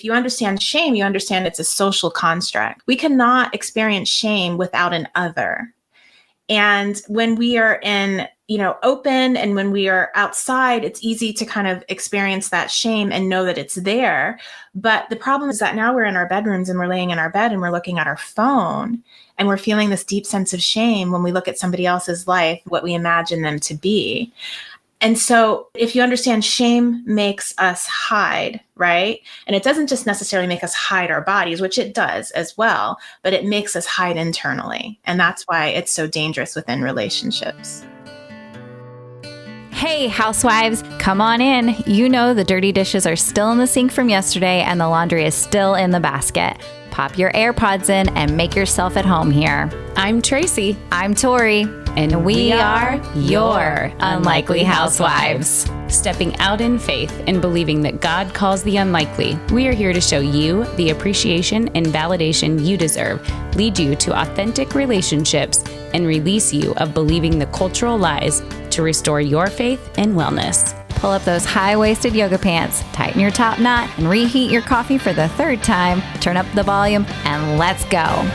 you understand shame, you understand it's a social construct. We cannot experience shame without an other. And when we are in, open and when we are outside, it's easy to kind of experience that shame and know that it's there. But the problem is that now we're in our bedrooms and we're laying in our bed and we're looking at our phone and we're feeling this deep sense of shame when we look at somebody else's life, what we imagine them to be. And so if you understand, shame makes us hide, right? And it doesn't just necessarily make us hide our bodies, which it does as well, but it makes us hide internally. And that's why it's so dangerous within relationships. Hey, housewives, come on in. You know the dirty dishes are still in the sink from yesterday and the laundry is still in the basket. Pop your AirPods in and make yourself at home here. I'm Tracy. I'm Tori. And we are your Unlikely Housewives. Stepping out in faith and believing that God calls the unlikely, we are here to show you the appreciation and validation you deserve, lead you to authentic relationships, and release you of believing the cultural lies to restore your faith and wellness. Pull up those high-waisted yoga pants, tighten your top knot, and reheat your coffee for the third time. Turn up the volume, and let's go.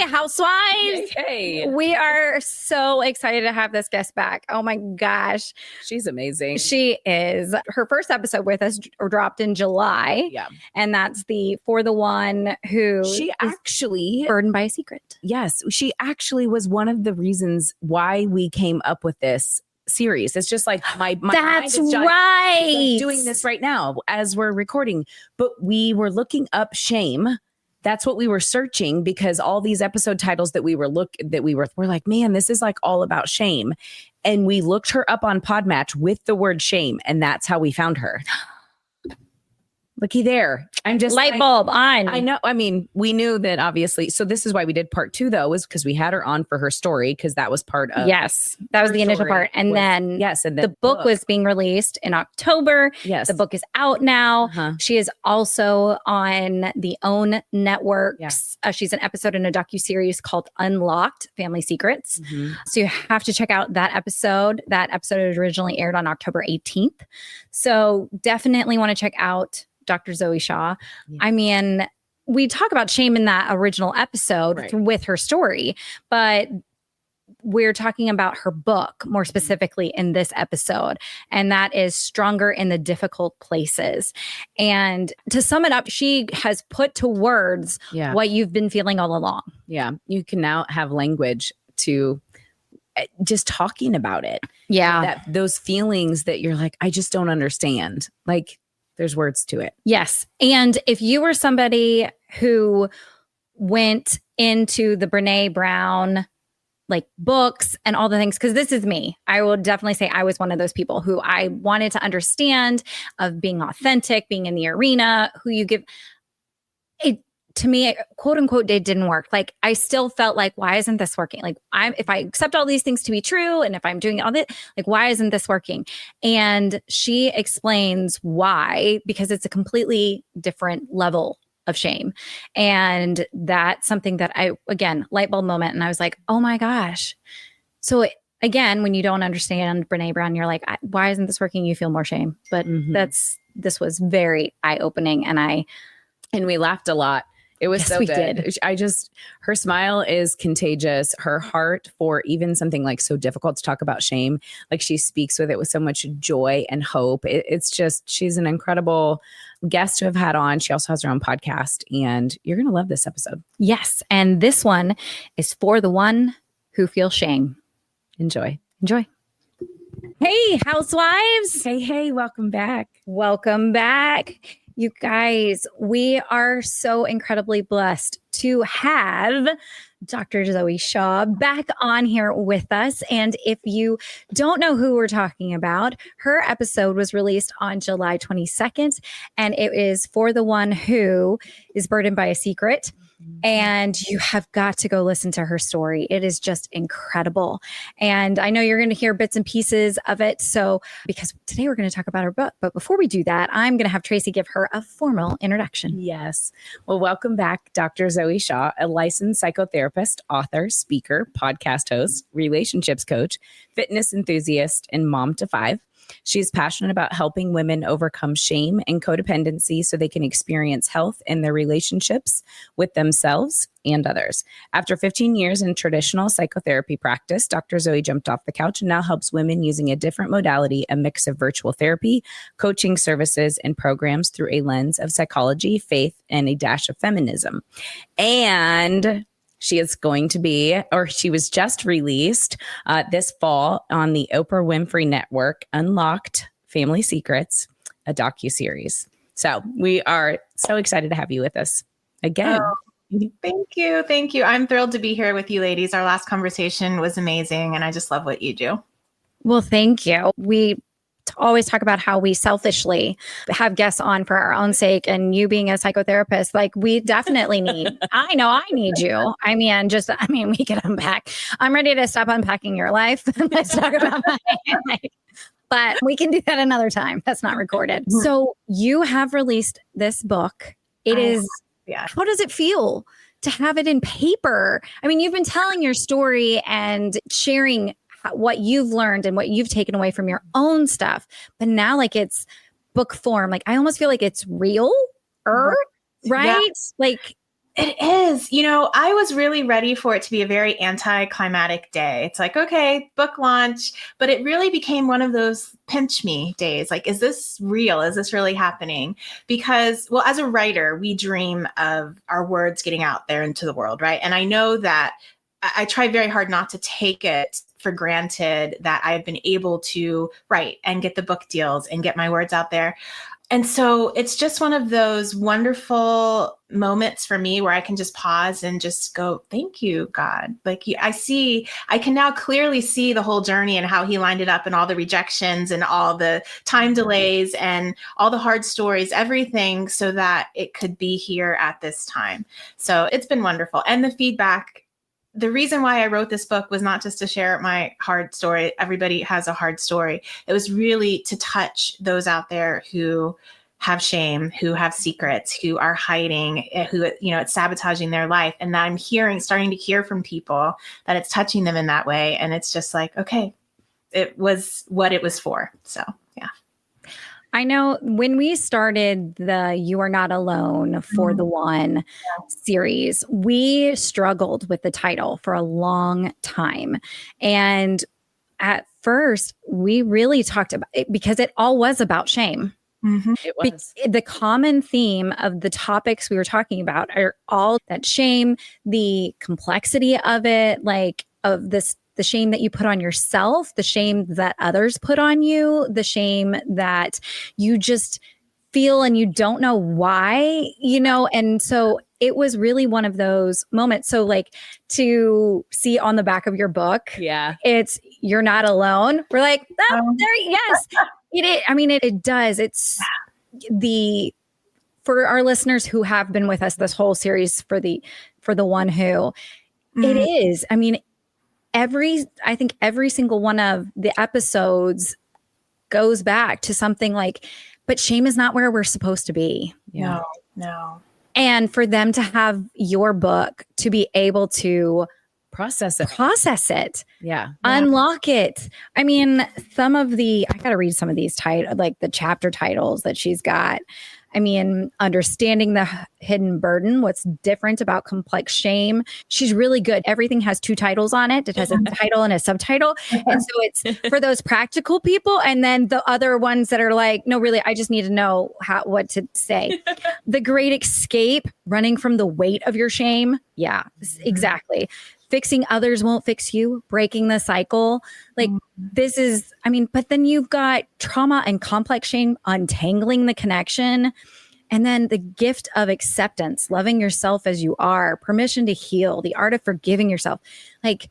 Housewives. Hey. We are so excited to have this guest back. Oh my gosh. She's amazing. She is. Her first episode with us dropped in July. Yeah. And that's For the One who she actually burdened by a secret. Yes. She actually was one of the reasons why we came up with this series. It's just like my that's mind is right. doing this right now as we're recording. But we were looking up shame. That's what we were searching because all these episode titles that we're like, man, this is like all about shame. And we looked her up on Podmatch with the word shame. And that's how we found her. Looky there. I'm just light bulb on. I know. I mean, we knew that obviously. So this is why we did part 2 though, was because we had her on for her story. Cause that was part of. Yes. That was the initial part. And then the book was being released in October. Yes. The book is out now. Uh-huh. She is also on the OWN networks. Yeah. She's an episode in a docuseries called Unlocked Family Secrets. Mm-hmm. So you have to check out that episode. That episode originally aired on October 18th. So definitely want to check out Dr. Zoe Shaw. Yeah. I mean, we talk about shame in that original episode with her story, but we're talking about her book more specifically in this episode. And that is Stronger in the Difficult Places. And to sum it up, she has put to words what you've been feeling all along. Yeah. You can now have language to just talking about it. Yeah. Those feelings that you're like, I just don't understand. Like, there's words to it. Yes. And if you were somebody who went into the Brene Brown like books and all the things, because this is me, I will definitely say I was one of those people who I wanted to understand of being authentic, being in the arena, who you give it. To me, quote unquote, it didn't work. Like I still felt like, why isn't this working? Like if I accept all these things to be true, and if I'm doing all that, like, why isn't this working? And she explains why, because it's a completely different level of shame. And that's something that again, light bulb moment. And I was like, oh my gosh. So again, when you don't understand Brene Brown, you're like, why isn't this working? You feel more shame. But this was very eye-opening. And we laughed a lot. It was so good. Did. Her smile is contagious. Her heart for even something like so difficult to talk about shame, like she speaks with it with so much joy and hope. It's just, she's an incredible guest to have had on. She also has her own podcast and you're going to love this episode. Yes. And this one is for the one who feels shame. Enjoy. Hey, housewives. Hey, welcome back. Welcome back. You guys, we are so incredibly blessed to have Dr. Zoe Shaw back on here with us. And if you don't know who we're talking about, her episode was released on July 22nd, and it is For the One Who is Burdened by a Secret. And you have got to go listen to her story. It is just incredible. And I know you're going to hear bits and pieces of it. So, because today we're going to talk about her book. But before we do that, I'm going to have Tracy give her a formal introduction. Yes. Well, welcome back, Dr. Zoe Shaw, a licensed psychotherapist, author, speaker, podcast host, relationships coach, fitness enthusiast, and mom to 5. She's passionate about helping women overcome shame and codependency so they can experience health in their relationships with themselves and others. After 15 years in traditional psychotherapy practice, Dr. Zoe jumped off the couch and now helps women using a different modality, a mix of virtual therapy, coaching services, and programs through a lens of psychology, faith, and a dash of feminism. And she is going to be, or she was just released this fall on the Oprah Winfrey Network, Unlocked Family Secrets, a docuseries. So we are so excited to have you with us again. Oh, thank you. Thank you. I'm thrilled to be here with you ladies. Our last conversation was amazing, and I just love what you do. Well, thank you. We always talk about how we selfishly have guests on for our own sake, and you being a psychotherapist, like we definitely need, I know I need you. We can unpack. I'm ready to stop unpacking your life. Let's talk about mine. But we can do that another time. That's not recorded. So you have released this book. How does it feel to have it in paper? I mean, you've been telling your story and sharing what you've learned and what you've taken away from your own stuff. But now like it's book form. Like I almost feel like it's real, right? Yeah. Like it is. I was really ready for it to be a very anticlimactic day. It's like, okay, book launch, but it really became one of those pinch me days. Like, is this real? Is this really happening? Because, well, as a writer, we dream of our words getting out there into the world, right? And I know that I try very hard not to take it for granted that I've been able to write and get the book deals and get my words out there. And so it's just one of those wonderful moments for me where I can just pause and just go, thank you, God. Like I can now clearly see the whole journey and how he lined it up and all the rejections and all the time delays and all the hard stories, everything so that it could be here at this time. So it's been wonderful. And the feedback. The reason why I wrote this book was not just to share my hard story. Everybody has a hard story. It was really to touch those out there who have shame, who have secrets, who are hiding, who, it's sabotaging their life. And that I'm starting to hear from people that it's touching them in that way. And it's just like, okay, it was what it was for. So, yeah. I know when we started the You Are Not Alone for the One series, we struggled with the title for a long time. And at first, we really talked about it because it all was about shame. Mm-hmm. It was. The common theme of the topics we were talking about are all that shame, the complexity of it, like of this. The shame that you put on yourself, the shame that others put on you, the shame that you just feel and you don't know why, and so it was really one of those moments. So like to see on the back of your book, it's You're Not Alone. We're like, yes, it is. I mean, it does. It's for our listeners who have been with us this whole series for the one who it is. I mean, I think every single one of the episodes goes back to something like, but shame is not where we're supposed to be. Yeah. No. And for them to have your book to be able to process it. Yeah. Unlock it. I mean, I got to read some of these like the chapter titles that she's got. I mean, understanding the hidden burden, what's different about complex shame. She's really good. Everything has 2 titles on it. It has a title and a subtitle. And so it's for those practical people. And then the other ones that are like, no, really, I just need to know what to say. The Great Escape, running from the weight of your shame. Yeah, exactly. Fixing others won't fix you, breaking the cycle. Like this is, but then you've got trauma and complex shame, untangling the connection. And then the gift of acceptance, loving yourself as you are, permission to heal, the art of forgiving yourself. Like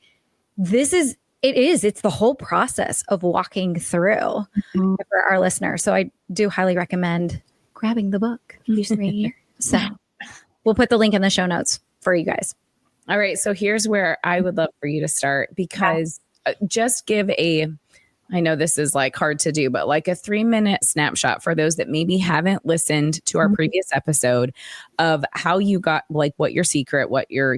it's the whole process of walking through for our listeners. So I do highly recommend grabbing the book. So we'll put the link in the show notes. for you guys? All right. So here's where I would love for you to start, because just give I know this is like hard to do, but like a 3-minute snapshot for those that maybe haven't listened to our previous episode of how you got, like, what your secret, what your,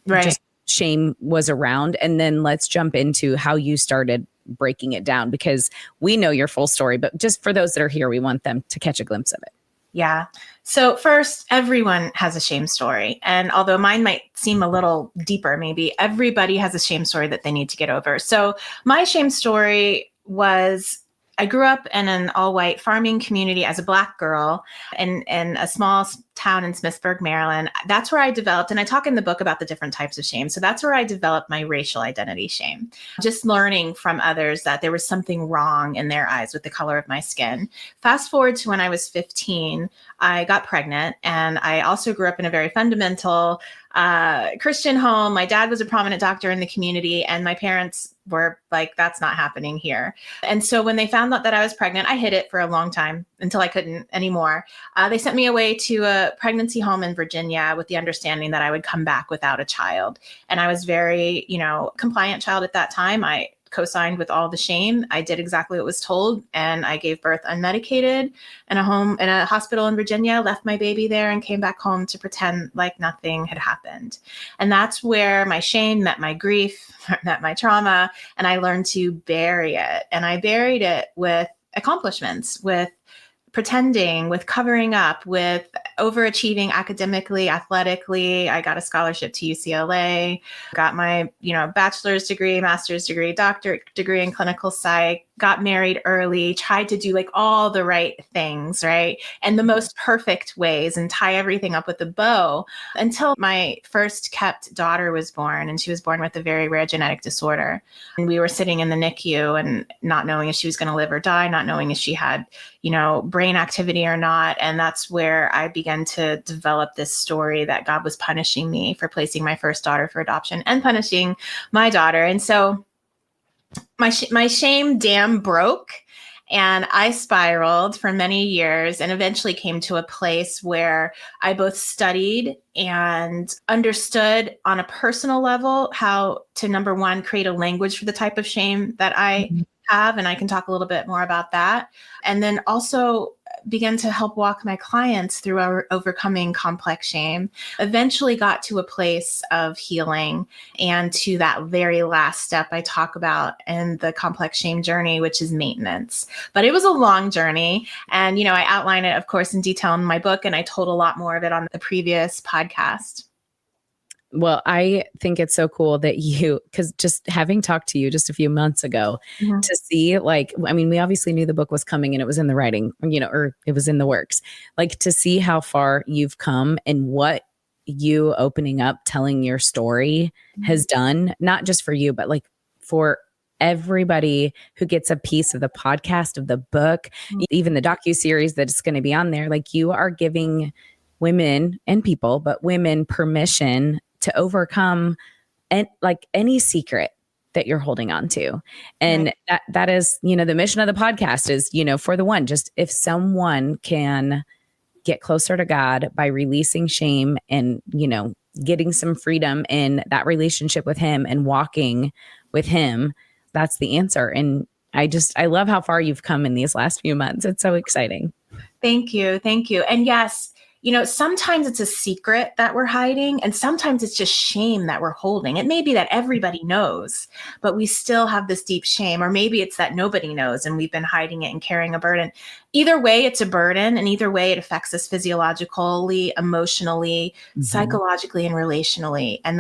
just shame was around. And then let's jump into how you started breaking it down, because we know your full story, but just for those that are here, we want them to catch a glimpse of it. Yeah. So first, everyone has a shame story. And although mine might seem a little deeper, maybe everybody has a shame story that they need to get over. So my shame story was, I grew up in an all-white farming community as a Black girl in a small town in Smithsburg, Maryland. That's where I developed, and I talk in the book about the different types of shame. So that's where I developed my racial identity shame, just learning from others that there was something wrong in their eyes with the color of my skin. Fast forward to when I was 15, I got pregnant, and I also grew up in a very fundamental Christian home. My dad was a prominent doctor in the community, and my parents were like, that's not happening here. And so when they found out that I was pregnant, I hid it for a long time until I couldn't anymore. They sent me away to a pregnancy home in Virginia with the understanding that I would come back without a child. And I was very, compliant child at that time. I co-signed with all the shame. I did exactly what was told, and I gave birth unmedicated in a hospital in Virginia, left my baby there, and came back home to pretend like nothing had happened. And that's where my shame met my grief, met my trauma, and I learned to bury it. And I buried it with accomplishments, with pretending, with covering up, with overachieving academically, athletically. I got a scholarship to UCLA, got my, bachelor's degree, master's degree, doctorate degree in clinical psych, got married early, tried to do like all the right things, right? And the most perfect ways, and tie everything up with a bow until my first kept daughter was born. And she was born with a very rare genetic disorder. And we were sitting in the NICU and not knowing if she was going to live or die, not knowing if she had, brain activity or not. And that's where I began to develop this story that God was punishing me for placing my first daughter for adoption and punishing my daughter. And so my shame dam broke, and I spiraled for many years and eventually came to a place where I both studied and understood on a personal level how to, number one, create a language for the type of shame that I have. And I can talk a little bit more about that. And then also began to help walk my clients through our overcoming complex shame, eventually got to a place of healing, and to that very last step I talk about in the complex shame journey, which is maintenance. But it was a long journey. And, I outline it, of course, in detail in my book, and I told a lot more of it on the previous podcast. Well, I think it's so cool that because just having talked to you just a few months ago, to see, we obviously knew the book was coming and it was in the writing, or it was in the works, to see how far you've come and what you opening up, telling your story has done, not just for you, but for everybody who gets a piece of the podcast, of the book, even the docuseries that's going to be on there. You are giving women and people, but women, permission to overcome any secret that you're holding on to. And that is, the mission of the podcast is, for the one, just if someone can get closer to God by releasing shame and, getting some freedom in that relationship with him and walking with him, that's the answer. And I love how far you've come in these last few months. It's so exciting. Thank you. Thank you. And yes, sometimes it's a secret that we're hiding, and sometimes it's just shame that we're holding. It may be that everybody knows, but we still have this deep shame, or maybe it's that nobody knows and we've been hiding it and carrying a burden. Either way, it's a burden, and either way, it affects us physiologically, emotionally, psychologically, and relationally. And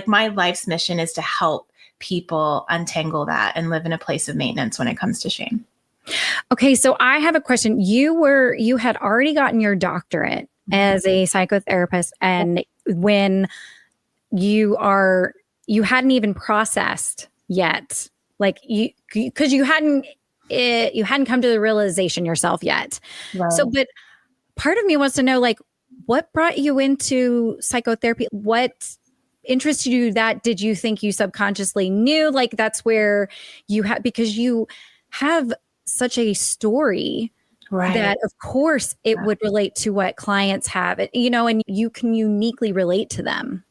my life's mission is to help people untangle that and live in a place of maintenance when it comes to shame. Okay, so I have a question. You had already gotten your doctorate as a psychotherapist, and when you hadn't even processed yet, because you hadn't come to the realization yourself yet. Right. So, but part of me wants to know, what brought you into psychotherapy? What interested you? That did you think you subconsciously knew? That's where you because you have such a story Right. that of course it would relate to what clients have, and you can uniquely relate to them.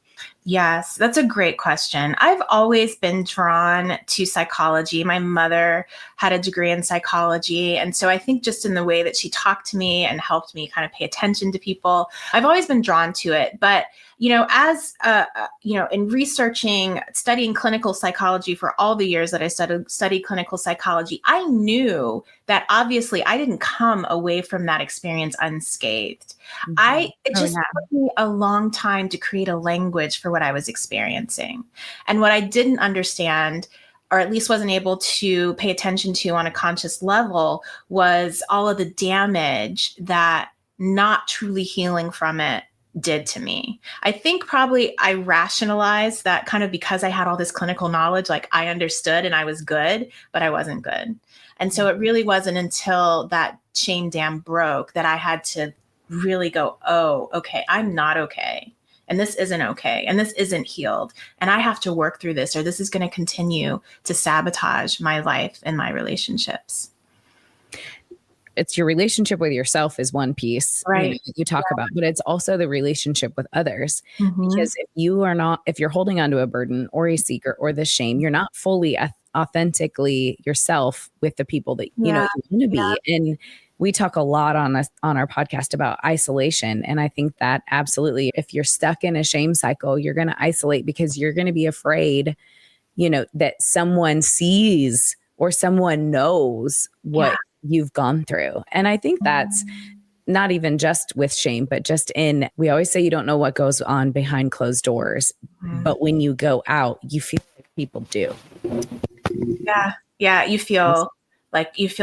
Yes, that's a great question. I've always been drawn to psychology. My mother had a degree in psychology. And so I think just in the way that she talked to me and helped me kind of pay attention to people, I've always been drawn to it. But, in researching, studying clinical psychology for all the years that I studied clinical psychology, I knew that obviously I didn't come away from that experience unscathed. It just took me a long time to create a language for what I was experiencing. And what I didn't understand, or at least wasn't able to pay attention to on a conscious level, was all of the damage that not truly healing from it did to me. I think probably I rationalized that kind of because I had all this clinical knowledge, like I understood and I was good, but I wasn't good. And so it really wasn't until that shame dam broke that I had to really go, oh, okay, I'm not okay. And this isn't okay. And this isn't healed. And I have to work through this, or this is going to continue to sabotage my life and my relationships. It's your relationship with yourself is one piece, Right. That you talk about, but it's also the relationship with others. Mm-hmm. Because if you're holding onto a burden or a secret or the shame, you're not fully authentically yourself with the people that you want to be. And we talk a lot on our podcast about isolation. And I think that absolutely, if you're stuck in a shame cycle, you're going to isolate because you're going to be afraid, that someone sees or someone knows what you've gone through. And I think that's not even just with shame, but just we always say you don't know what goes on behind closed doors, but when you go out, you feel like people do. Yeah. Yeah. You feel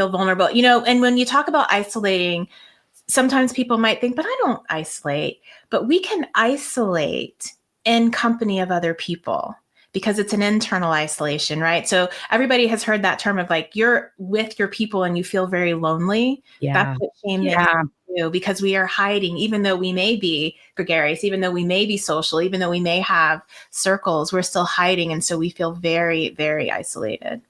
vulnerable, and when you talk about isolating, sometimes people might think, but I don't isolate, but we can isolate in company of other people because it's an internal isolation, right? So everybody has heard that term of like, you're with your people and you feel very lonely. Yeah. That's what shame makes us do, because we are hiding, even though we may be gregarious, even though we may be social, even though we may have circles, we're still hiding. And so we feel very, very isolated.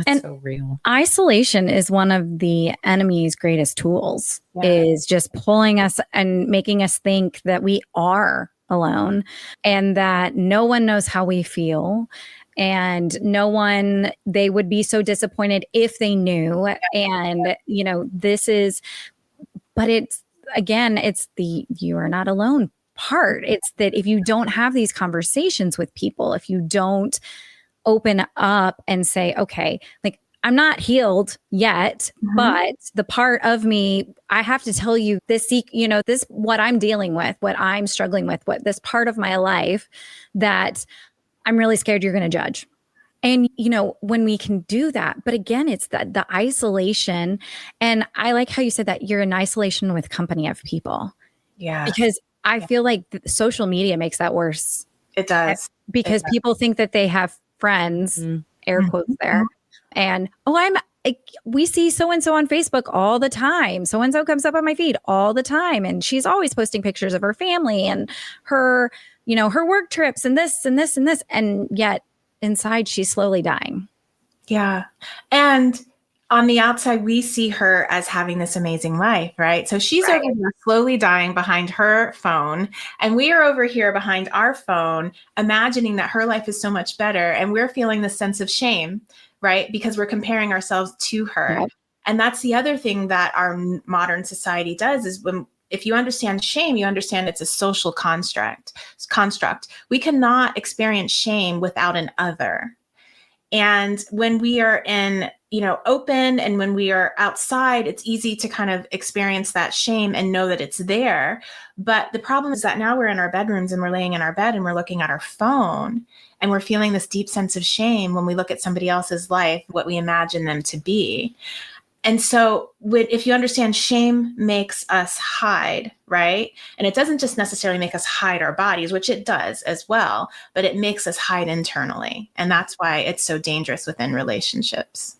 That's so real. Isolation is one of the enemy's greatest tools, is just pulling us and making us think that we are alone and that no one knows how we feel. And they would be so disappointed if they knew. And, but it's the you are not alone part. It's that if you don't have these conversations with people, if you don't open up and say, okay, like I'm not healed yet, but the part of me, I have to tell you this, what I'm dealing with, what I'm struggling with, what this part of my life that I'm really scared you're going to judge. And, when we can do that, but again, it's the isolation. And I like how you said that you're in isolation with company of people. Yeah. Because I feel like social media makes that worse. It does. Because people think that they have friends, air quotes there. And, we see so-and-so on Facebook all the time. So-and-so comes up on my feed all the time. And she's always posting pictures of her family and her, her work trips and this and this and this. And yet inside she's slowly dying. Yeah. And on the outside, we see her as having this amazing life, right? So she's over here slowly dying behind her phone. And we are over here behind our phone, imagining that her life is so much better. And we're feeling this sense of shame, right? Because we're comparing ourselves to her. Yep. And that's the other thing that our modern society does is if you understand shame, you understand it's a social construct. We cannot experience shame without an other. And when we are open and when we are outside, it's easy to kind of experience that shame and know that it's there. But the problem is that now we're in our bedrooms and we're laying in our bed and we're looking at our phone and we're feeling this deep sense of shame when we look at somebody else's life, what we imagine them to be. And so if you understand, shame makes us hide, right? And it doesn't just necessarily make us hide our bodies, which it does as well, but it makes us hide internally. And that's why it's so dangerous within relationships.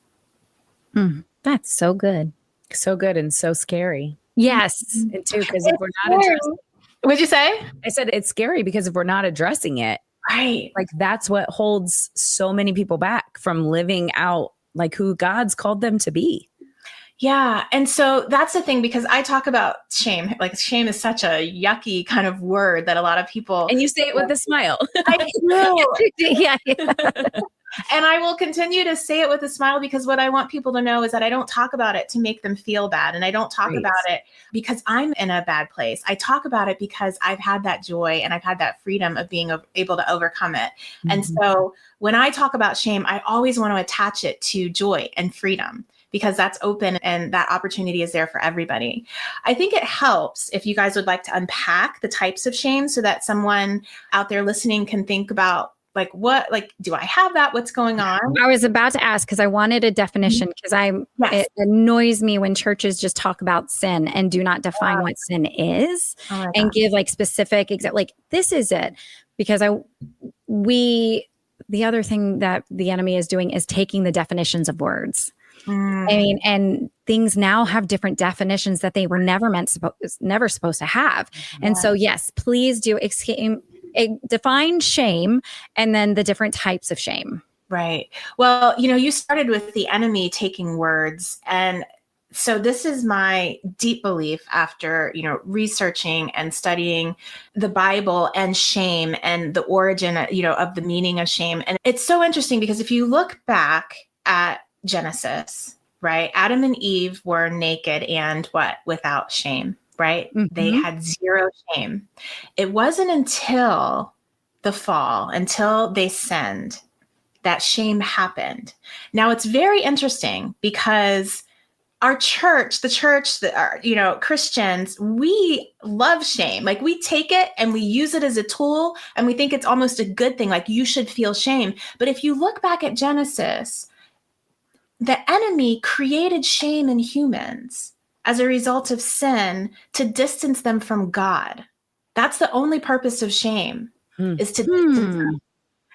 That's so good. So good and so scary. Yes. And too, because if we're not addressing, what'd you say? I said it's scary because if we're not addressing it, right? Like that's what holds so many people back from living out like who God's called them to be. Yeah. And so that's the thing, because I talk about shame. Like, shame is such a yucky kind of word that a lot of people. And you say it with a smile. I do. Yeah. And I will continue to say it with a smile, because what I want people to know is that I don't talk about it to make them feel bad. And I don't talk Right. about it because I'm in a bad place. I talk about it because I've had that joy and I've had that freedom of being able to overcome it. And so when I talk about shame, I always want to attach it to joy and freedom, because that's open and that opportunity is there for everybody. I think it helps if you guys would like to unpack the types of shame so that someone out there listening can think about, like, what, like, do I have that? What's going on? I was about to ask because I wanted a definition, because Yes. it annoys me when churches just talk about sin and do not define what sin is Oh my and gosh. give like specific like this is it. Because the other thing that the enemy is doing is taking the definitions of words. I mean, and things now have different definitions that they were never supposed to have. And so, yes, please do define shame and then the different types of shame. Right. Well, you started with the enemy taking words. And so this is my deep belief after, researching and studying the Bible and shame and the origin, of the meaning of shame. And it's so interesting because if you look back at Genesis, right, Adam and Eve were naked and what? Without shame, right? They had zero shame. It wasn't until the fall, until they sinned, that shame happened. Now, it's very interesting because our church, Christians, we love shame. Like, we take it and we use it as a tool and we think it's almost a good thing. Like, you should feel shame. But if you look back at Genesis, the enemy created shame in humans as a result of sin to distance them from God. That's the only purpose of shame, is to distance them.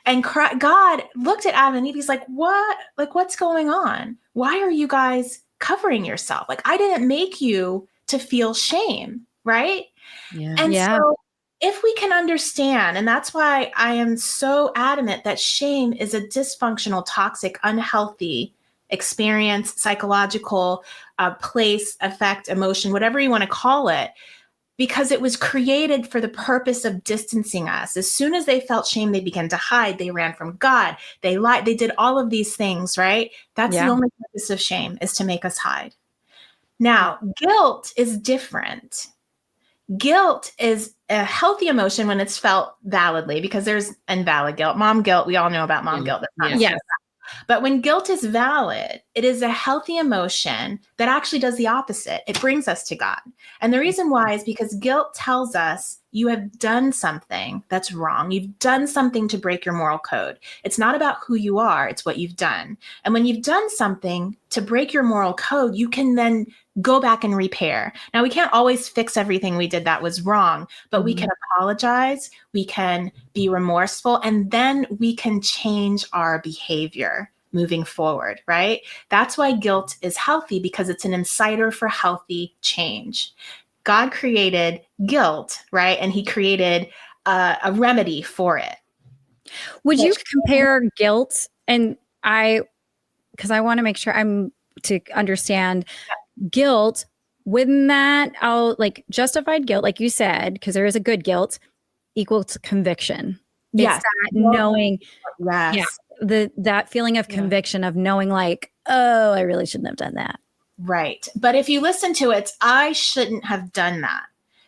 And God looked at Adam and Eve. He's like, what? Like, what's going on? Why are you guys covering yourself? Like, I didn't make you to feel shame, right? Yeah. And so if we can understand, and that's why I am so adamant that shame is a dysfunctional, toxic, unhealthy experience, psychological place, effect, emotion, whatever you want to call it, because it was created for the purpose of distancing us. As soon as they felt shame, they began to hide. They ran from God. They lied. They did all of these things, right? That's the only purpose of shame, is to make us hide. Now, guilt is different. Guilt is a healthy emotion when it's felt validly, because there's invalid guilt. Mom guilt, we all know about mom guilt. That's not Yes. But when guilt is valid, it is a healthy emotion that actually does the opposite. It brings us to God. And the reason why is because guilt tells us you have done something that's wrong. You've done something to break your moral code. It's not about who you are, it's what you've done. And when you've done something to break your moral code, you can then go back and repair. Now, we can't always fix everything we did that was wrong, but we can apologize, we can be remorseful, and then we can change our behavior moving forward, right? That's why guilt is healthy, because it's an inciter for healthy change. God created guilt, right? And he created a remedy for it. Would you compare guilt because I want to make sure I'm to understand guilt, wouldn't that like justified guilt, like you said, because there is a good guilt, equal to conviction. Yes. It's that knowing, Yes. that feeling of conviction of knowing like, oh, I really shouldn't have done that. Right. But if you listen to it, I shouldn't have done that.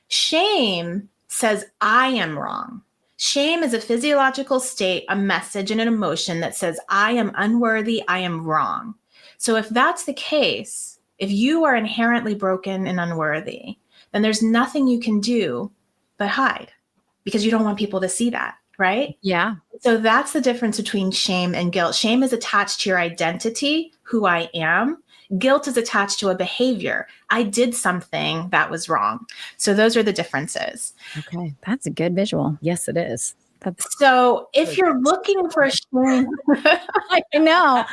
Shame says I am wrong. Shame is a physiological state, a message, and an emotion that says I am unworthy, I am wrong. So if that's the case, if you are inherently broken and unworthy, then there's nothing you can do but hide, because you don't want people to see that, right? Yeah. So that's the difference between shame and guilt. Shame is attached to your identity, who I am. Guilt is attached to a behavior. I did something that was wrong. So those are the differences. Okay. That's a good visual. Yes, it is. So if you're looking for shame, I know.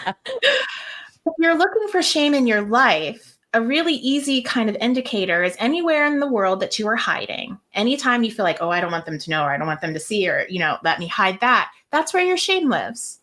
if you're looking for shame in your life, a really easy kind of indicator is anywhere in the world that you are hiding. Anytime you feel like, oh, I don't want them to know, or I don't want them to see, or, let me hide that. That's where your shame lives.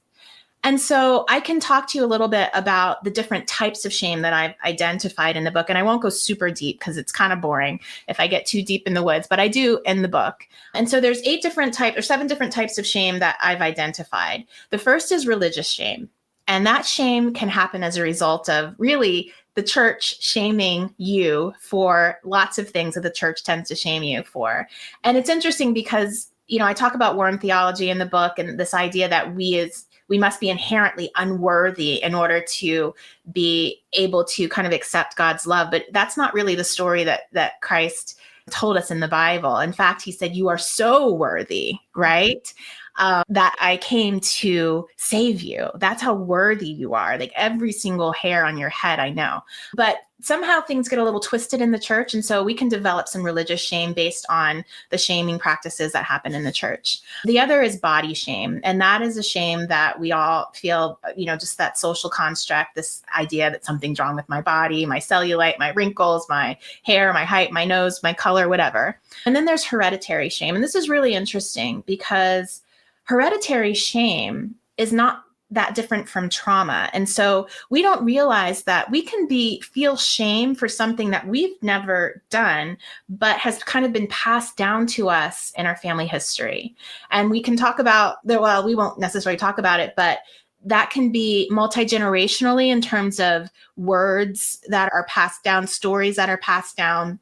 And so I can talk to you a little bit about the different types of shame that I've identified in the book. And I won't go super deep because it's kind of boring if I get too deep in the woods, but I do in the book. And so there's 7 different types of shame that I've identified. The first is religious shame. And that shame can happen as a result of really the church shaming you for lots of things that the church tends to shame you for. And it's interesting because, I talk about worm theology in the book and this idea that we must be inherently unworthy in order to be able to kind of accept God's love. But that's not really the story that Christ told us in the Bible. In fact, he said, you are so worthy, right? That I came to save you. That's how worthy you are. Like every single hair on your head, I know. But somehow things get a little twisted in the church. And so we can develop some religious shame based on the shaming practices that happen in the church. The other is body shame. And that is a shame that we all feel, just that social construct, this idea that something's wrong with my body, my cellulite, my wrinkles, my hair, my height, my nose, my color, whatever. And then there's hereditary shame. And this is really interesting because hereditary shame is not that different from trauma. And so we don't realize that we can feel shame for something that we've never done, but has kind of been passed down to us in our family history. And we can talk about we won't necessarily talk about it, but that can be multi-generationally in terms of words that are passed down, stories that are passed down,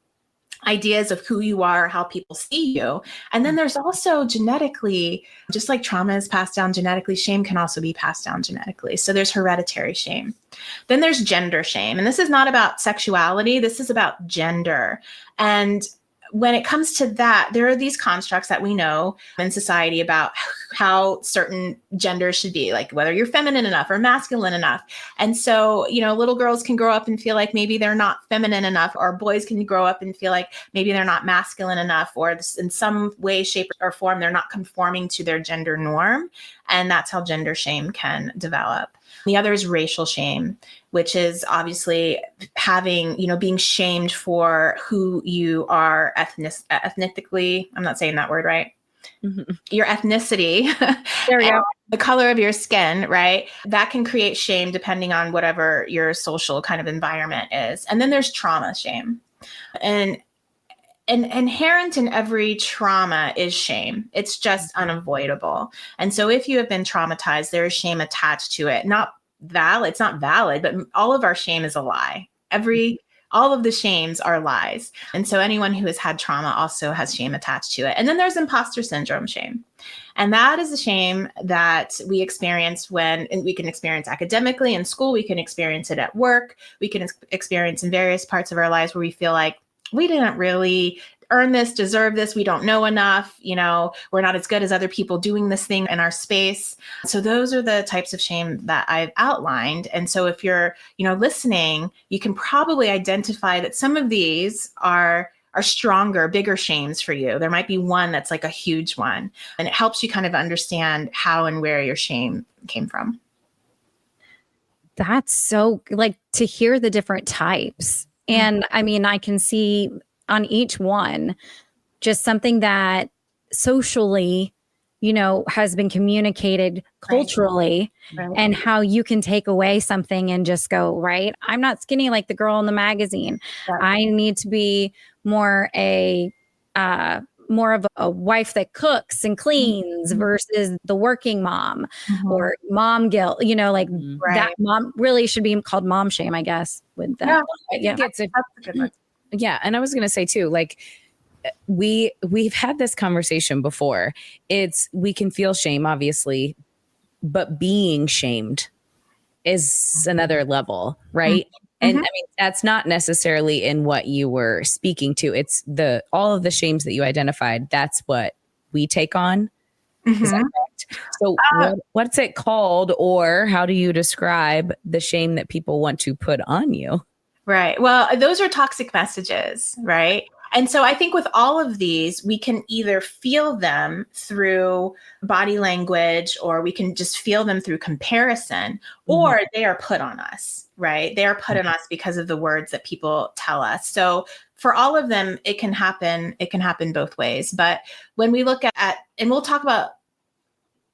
ideas of who you are, how people see you. And then there's also genetically, just like trauma is passed down genetically, shame can also be passed down genetically. So there's hereditary shame. Then there's gender shame. And this is not about sexuality. This is about gender. And when it comes to that, there are these constructs that we know in society about how certain genders should be, like whether you're feminine enough or masculine enough. And so, little girls can grow up and feel like maybe they're not feminine enough, or boys can grow up and feel like maybe they're not masculine enough, or in some way, shape, or form, they're not conforming to their gender norm. And that's how gender shame can develop. The other is racial shame, which is obviously being shamed for who you are ethnically. I'm not saying that word right. Mm-hmm. Your ethnicity. There we go. The color of your skin, right? That can create shame depending on whatever your social kind of environment is. And then there's trauma shame. And inherent in every trauma is shame. It's just unavoidable. And so if you have been traumatized, there is shame attached to it. It's not valid, but all of our shame is a lie. All of the shames are lies. And so anyone who has had trauma also has shame attached to it. And then there's imposter syndrome shame. And that is a shame that we experience and we can experience academically in school. We can experience it at work. We can experience in various parts of our lives where we feel like we didn't really earn this, deserve this. We don't know enough. We're not as good as other people doing this thing in our space. So those are the types of shame that I've outlined. And so if you're, listening, you can probably identify that some of these are stronger, bigger shames for you. There might be one that's like a huge one, and it helps you kind of understand how and where your shame came from. That's so to hear the different types. And I mean, I can see on each one just something that socially, has been communicated culturally, right. And how you can take away something and just go, right, I'm not skinny like the girl in the magazine. Right. I need to be more of a wife that cooks and cleans versus the working mom or mom guilt, right. That mom really should be called mom shame, I guess, with that. Yeah, I think that's a good one. Yeah. And I was going to say too, we've had this conversation before. We can feel shame, obviously, but being shamed is another level, right? And I mean, that's not necessarily in what you were speaking to. It's all of the shames that you identified. That's what we take on. Is that correct? So what's it called, or how do you describe the shame that people want to put on you? Right. Well, those are toxic messages, right? And so I think with all of these, we can either feel them through body language, or we can just feel them through comparison, or they are put on us, right? They are put on us because of the words that people tell us. So for all of them, it can happen both ways. But when we look at, and we'll talk about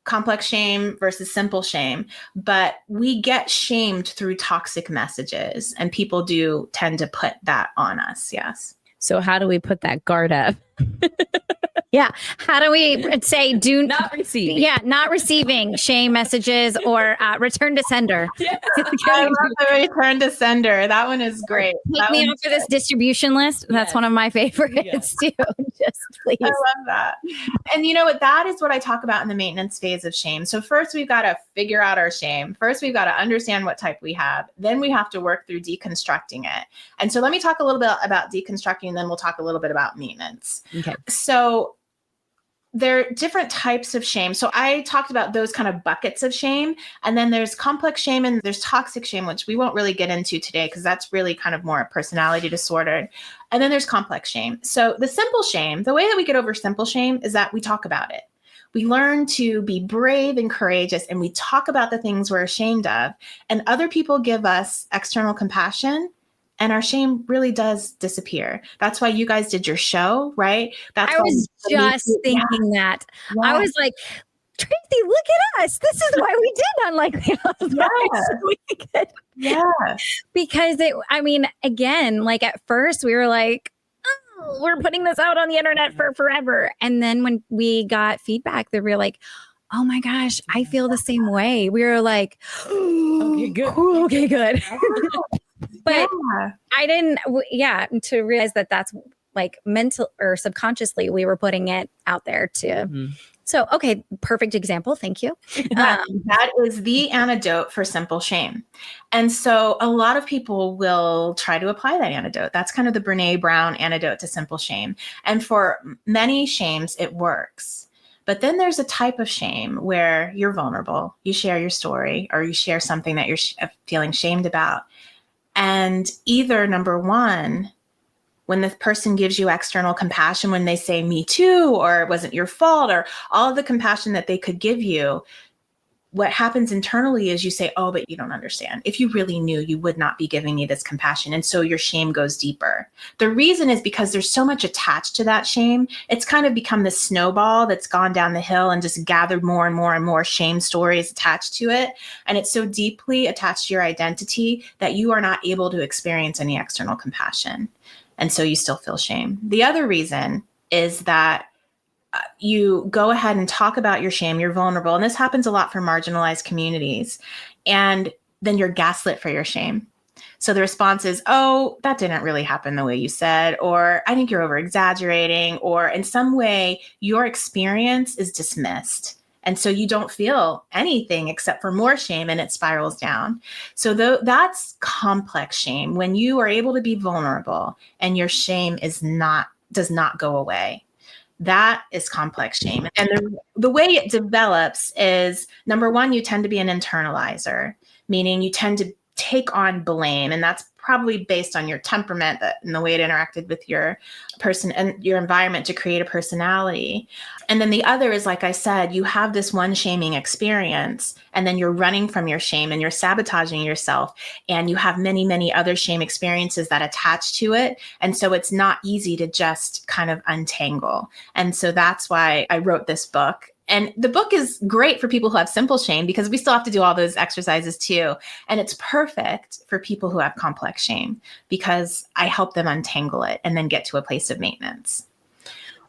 complex shame versus simple shame, but we get shamed through toxic messages, and people do tend to put that on us. Yes. So how do we put that guard up? Yeah. How do we say do Not receiving. Yeah, not receiving shame messages or return to sender. Yes. I love the return to sender. That one is great. Take That me one's off of this distribution list. That's Yes. one of my favorites Yes. too. Just please. I love that. And you know what? That is what I talk about in the maintenance phase of shame. So first we've got to figure out our shame. First, we've got to understand what type we have. Then we have to work through deconstructing it. And so let me talk a little bit about deconstructing, and then we'll talk a little bit about maintenance. Okay. So there are different types of shame. So I talked about those kind of buckets of shame. And then there's complex shame and there's toxic shame, which we won't really get into today because that's really kind of more a personality disorder. And then there's complex shame. So the simple shame, the way that we get over simple shame is that we talk about it. We learn to be brave and courageous, and we talk about the things we're ashamed of. And other people give us external compassion, and our shame really does disappear. That's why you guys did your show, right? That's I was just thinking that. Yeah. I was like, Tracy, look at us. This is why we did Unlikely Housewives. Yeah. Because again, like at first we were like, oh, we're putting this out on the internet for forever. And then when we got feedback, they were like, oh my gosh, I feel the same way. We were like, Okay, good. Okay, good. But Yeah. I didn't, to realize that that's like mental or subconsciously we were putting it out there too. Mhm. So, okay, perfect example. Thank you. That is the antidote for simple shame. And so a lot of people will try to apply that antidote. That's kind of the Brene Brown antidote to simple shame. And for many shames, it works. But then there's a type of shame where you're vulnerable. You share your story or you share something that you're feeling shamed about. And either number one, when the person gives you external compassion, when they say me too, or it wasn't your fault, or all of the compassion that they could give you, what happens internally is you say, oh, but you don't understand. If you really knew, you would not be giving me this compassion. And so your shame goes deeper. The reason is because there's so much attached to that shame. It's kind of become this snowball that's gone down the hill and just gathered more and more and more shame stories attached to it. And it's so deeply attached to your identity that you are not able to experience any external compassion. And so you still feel shame. The other reason is that you go ahead and talk about your shame, you're vulnerable. And this happens a lot for marginalized communities. And then you're gaslit for your shame. So the response is, oh, that didn't really happen the way you said, or I think you're over exaggerating, or in some way your experience is dismissed. And so you don't feel anything except for more shame, and it spirals down. So that's complex shame, when you are able to be vulnerable and your shame does not go away. That is complex shame. And the way it develops is, number one, you tend to be an internalizer, meaning you tend to take on blame. And that's probably based on your temperament and the way it interacted with your person and your environment to create a personality. And then the other is, like I said, you have this one shaming experience, and then you're running from your shame and you're sabotaging yourself. And you have many, many other shame experiences that attach to it. And so it's not easy to just kind of untangle. And so that's why I wrote this book. And the book is great for people who have simple shame because we still have to do all those exercises too. And it's perfect for people who have complex shame because I help them untangle it and then get to a place of maintenance.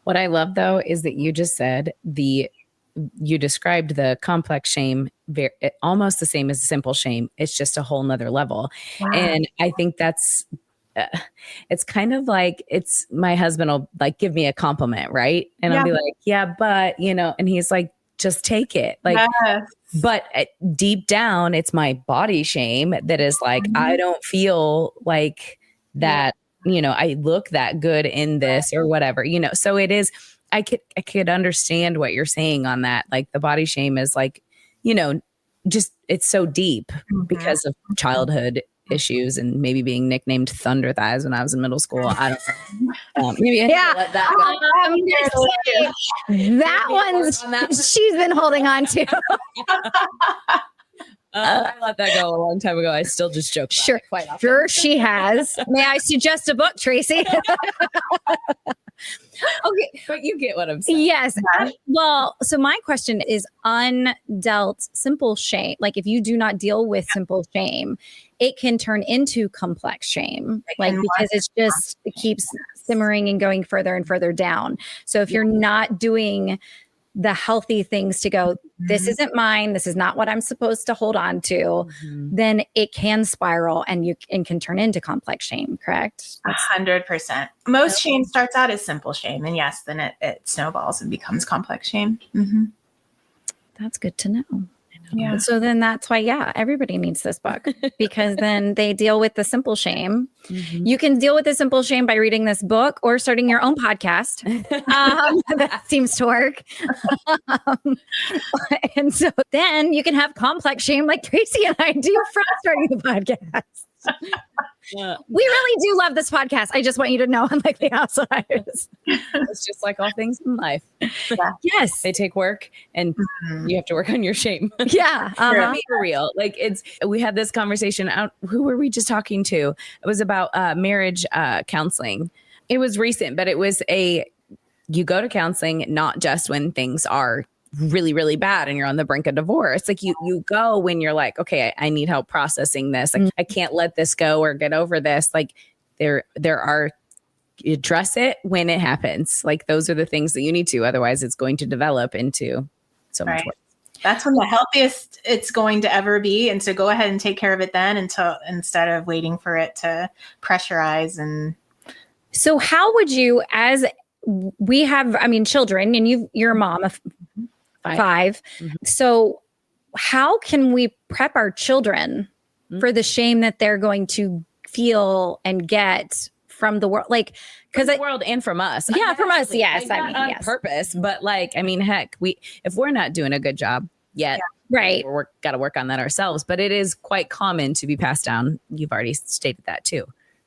What I love, though, is that you just said you described the complex shame almost the same as simple shame. It's just a whole nother level. Wow. And I think that's it's kind of like, it's my husband will like give me a compliment, right? And I'll be like, yeah, but and he's like, just take it. Like, yes. But deep down, it's my body shame that is like, I don't feel like that, I look that good in this or whatever, so it is, I could understand what you're saying on that. Like the body shame is like, just, it's so deep because of childhood issues and maybe being nicknamed Thunder Thighs when I was in middle school. I don't know. Maybe I need to let that go. That one's she's been holding on to. I let that go a long time ago. I still just joke. Sure, quite often. sure she has. May I suggest a book, Tracy? Okay, but you get what I'm saying. Yes. Well, so my question is undealt simple shame. Like if you do not deal with simple shame, it can turn into complex shame. Like because it keeps simmering and going further and further down. So if you're not doing the healthy things to go, this isn't mine, this is not what I'm supposed to hold on to, then it can spiral and can turn into complex shame, correct? 100%. Most shame starts out as simple shame. And yes, then it snowballs and becomes complex shame. That's good to know. Yeah. So then that's why, everybody needs this book because then they deal with the simple shame. You can deal with the simple shame by reading this book or starting your own podcast. That seems to work. And so then you can have complex shame like Tracy and I do from starting the podcast. We really do love this podcast. I just want you to know, Unlikely Housewives. It's just like all things in life. Yes. They take work and you have to work on your shame. Yeah. For real. Like we had this conversation out. Who were we just talking to? It was about marriage counseling. It was recent, but it was you go to counseling, not just when things are really, really bad and you're on the brink of divorce. Like you go when you're like, okay, I need help processing this. Like I can't let this go or get over this. Like there are, you address it when it happens. Like those are the things that you need to, otherwise it's going to develop into so much worse. That's when the healthiest it's going to ever be. And so go ahead and take care of it then instead of waiting for it to pressurize. So how would you, as we have, children, and you're a mom of 5. So how can we prep our children for the shame that they're going to feel and get from the world? Like, because the world and from us. Yeah, from us. Yes. Like, on purpose, but heck, if we're not doing a good job yet, right, we're got to work on that ourselves. But it is quite common to be passed down. You've already stated that too.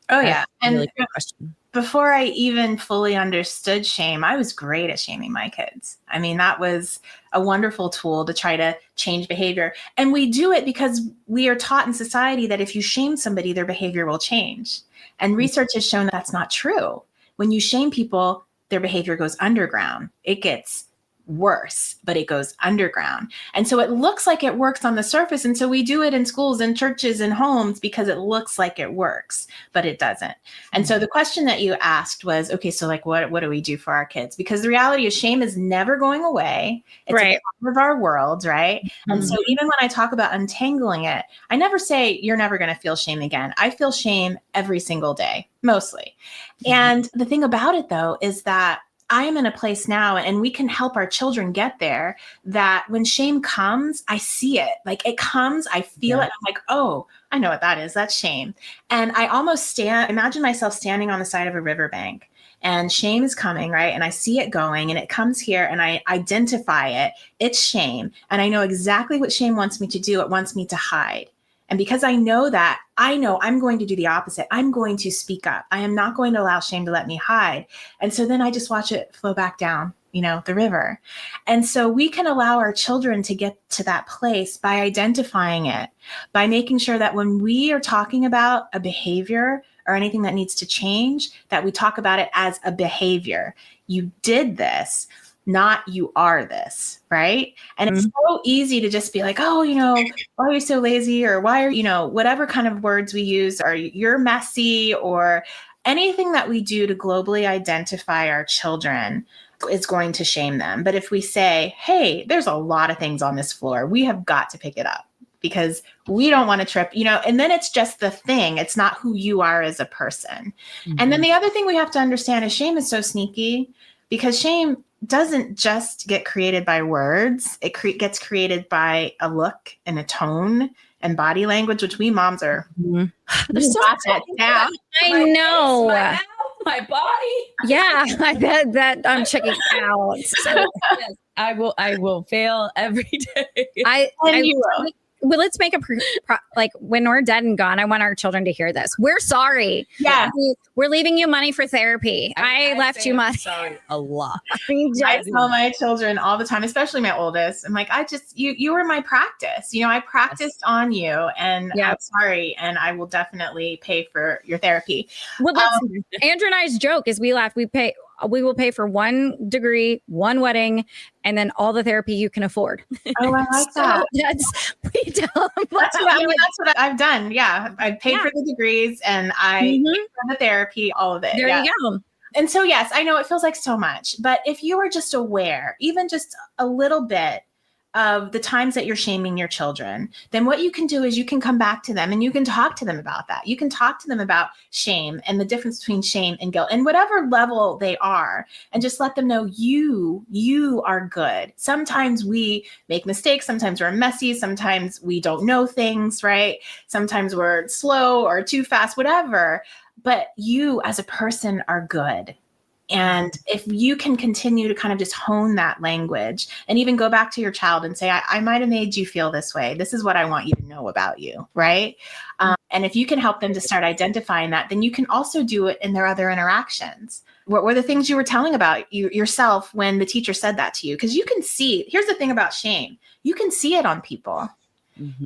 Oh yeah. And really great question. Before I even fully understood shame, I was great at shaming my kids. That was a wonderful tool to try to change behavior. And we do it because we are taught in society that if you shame somebody, their behavior will change. And research has shown that that's not true. When you shame people, their behavior goes underground. It gets worse, but it goes underground. And so it looks like it works on the surface. And so we do it in schools and churches and homes because it looks like it works, but it doesn't. And so the question that you asked was, okay, so like, what do we do for our kids? Because the reality is shame is never going away. It's a part of our world, right? And so even when I talk about untangling it, I never say you're never going to feel shame again. I feel shame every single day, mostly. And the thing about it though, is that I am in a place now, and we can help our children get there, that when shame comes, I see it. Like it comes, I feel it. I'm like, oh, I know what that is. That's shame. And I almost imagine myself standing on the side of a riverbank, and shame is coming, right? And I see it going, and it comes here, and I identify it. It's shame. And I know exactly what shame wants me to do. It wants me to hide. And because I know that, I know I'm going to do the opposite. I'm going to speak up. I am not going to allow shame to let me hide. And so then I just watch it flow back down, the river. And so we can allow our children to get to that place by identifying it, by making sure that when we are talking about a behavior or anything that needs to change, that we talk about it as a behavior. You did this, not you are this, right? And it's so easy to just be like, oh, why are you so lazy? Or why are, whatever kind of words we use, or you're messy, or anything that we do to globally identify our children is going to shame them. But if we say, hey, there's a lot of things on this floor, we have got to pick it up because we don't want to trip, and then it's just the thing. It's not who you are as a person. And then the other thing we have to understand is shame is so sneaky, because shame doesn't just get created by words. It gets created by a look and a tone and body language, which we moms are. That down. I know. My body. Yeah, that I'm checking out. So, yes, I will fail every day. I well, let's make a like when we're dead and gone, I want our children to hear this. We're sorry. Yeah. We're leaving you money for therapy. I left you money. Sorry, a lot. I tell my children all the time, especially my oldest, I'm like, you were my practice. I practiced on you, and I'm sorry, and I will definitely pay for your therapy. Well, Andrew and I's joke is we laugh. We will pay for 1 degree, 1 wedding, and then all the therapy you can afford. Oh, I like that. We tell them that's what I've done. Yeah. I paid for the degrees, and I paid for the therapy, all of it. There you go. And so, yes, I know it feels like so much, but if you are just aware, even just a little bit of the times that you're shaming your children, then what you can do is you can come back to them and you can talk to them about that. You can talk to them about shame and the difference between shame and guilt and whatever level they are, and just let them know you are good. Sometimes we make mistakes. Sometimes we're messy. Sometimes we don't know things, right? Sometimes we're slow or too fast, whatever. But you as a person are good. And if you can continue to kind of just hone that language and even go back to your child and say, I might have made you feel this way. This is what I want you to know about you, right? And if you can help them to start identifying that, then you can also do it in their other interactions. What were the things you were telling about yourself when the teacher said that to you? Because you can see, here's the thing about shame. You can see it on people.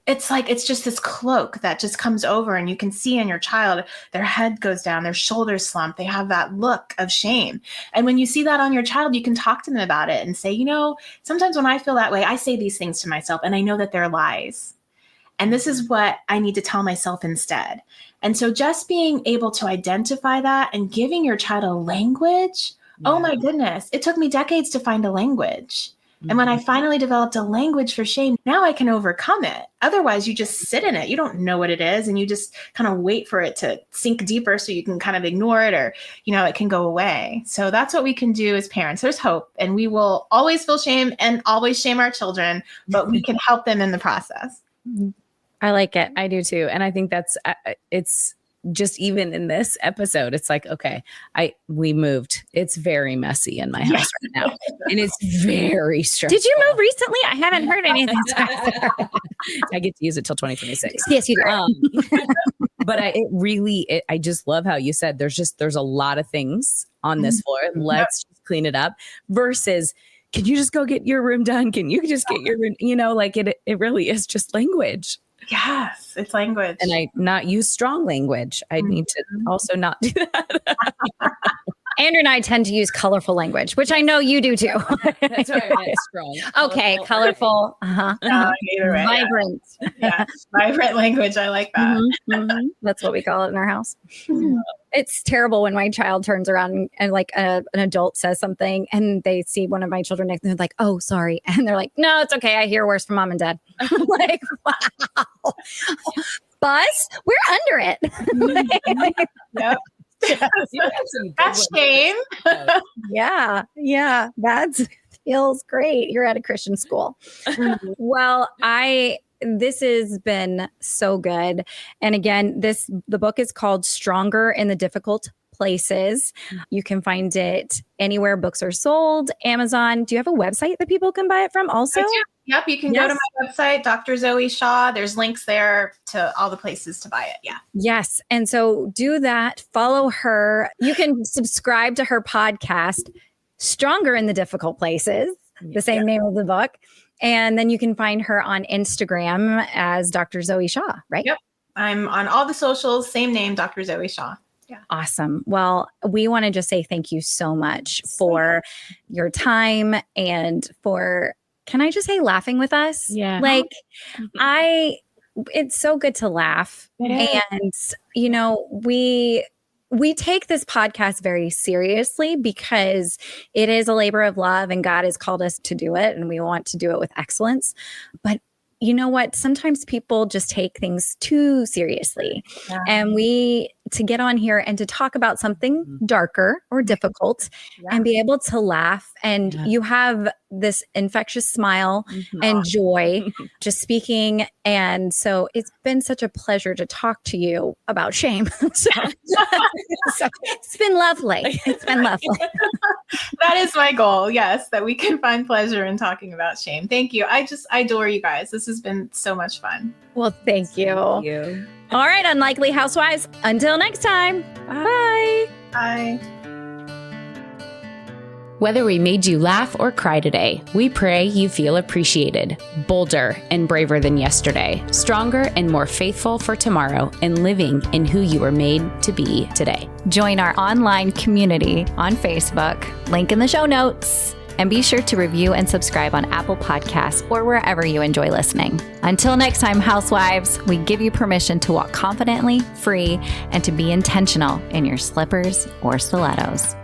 It's like, it's just this cloak that just comes over, and you can see in your child, their head goes down, their shoulders slump. They have that look of shame. And when you see that on your child, you can talk to them about it and say, sometimes when I feel that way, I say these things to myself and I know that they're lies. And this is what I need to tell myself instead. And so just being able to identify that and giving your child a language, oh my goodness, it took me decades to find a language. And when I finally developed a language for shame, now I can overcome it. Otherwise, you just sit in it. You don't know what it is. And you just kind of wait for it to sink deeper so you can kind of ignore it, or, it can go away. So that's what we can do as parents. There's hope. And we will always feel shame and always shame our children, but we can help them in the process. I like it. I do too. And I think it's just even in this episode, it's like, okay, we moved. It's very messy in my house right now. And it's very stressful. Did you move recently? I haven't heard anything. I get to use it till 2026. Yes, you do. But I just love how you said there's a lot of things on this floor. Let's just clean it up versus, can you just go get your room done? Can you just get your room, it really is just language. Yes, it's language. And I not use strong language. I need to also not do that. Andrew and I tend to use colorful language, which I know you do too. That's right. It's strong. Okay, colorful. Either way, vibrant. Yeah. Vibrant language. I like that. That's what we call it in our house. It's terrible when my child turns around and like an adult says something and they see one of my children next and they're like, oh, sorry. And they're like, no, it's okay. I hear worse from mom and dad. I'm like, wow. Buzz, we're under it. Yep. That's shame. Yeah. That feels great. You're at a Christian school. Well, this has been so good. And again, the book is called Stronger in the Difficult Places. You can find it anywhere books are sold, Amazon. Do you have a website that people can buy it from also? Yep. You can go to my website, Dr. Zoe Shaw. There's links there to all the places to buy it. Yeah. Yes. And so do that. Follow her. You can subscribe to her podcast, Stronger in the Difficult Places, the same name of the book. And then you can find her on Instagram as Dr. Zoe Shaw, right? Yep. I'm on all the socials, same name, Dr. Zoe Shaw. Yeah. Awesome. Well, we want to just say thank you so much for your time and for, can I just say, laughing with us? Yeah. Like, it's so good to laugh. And, we take this podcast very seriously because it is a labor of love and God has called us to do it and we want to do it with excellence. But you know what? Sometimes people just take things too seriously. Yeah. And we to get on here and to talk about something darker or difficult and be able to laugh. And you have this infectious smile and joy just speaking. And so it's been such a pleasure to talk to you about shame. So it's been lovely. It's been lovely. That is my goal. Yes, that we can find pleasure in talking about shame. Thank you. I adore you guys. This has been so much fun. Well, thank you. All right, Unlikely Housewives. Until next time. Bye. Bye. Whether we made you laugh or cry today, we pray you feel appreciated, bolder and braver than yesterday, stronger and more faithful for tomorrow, and living in who you were made to be today. Join our online community on Facebook, link in the show notes, and be sure to review and subscribe on Apple Podcasts or wherever you enjoy listening. Until next time, Housewives, we give you permission to walk confidently, free, and to be intentional in your slippers or stilettos.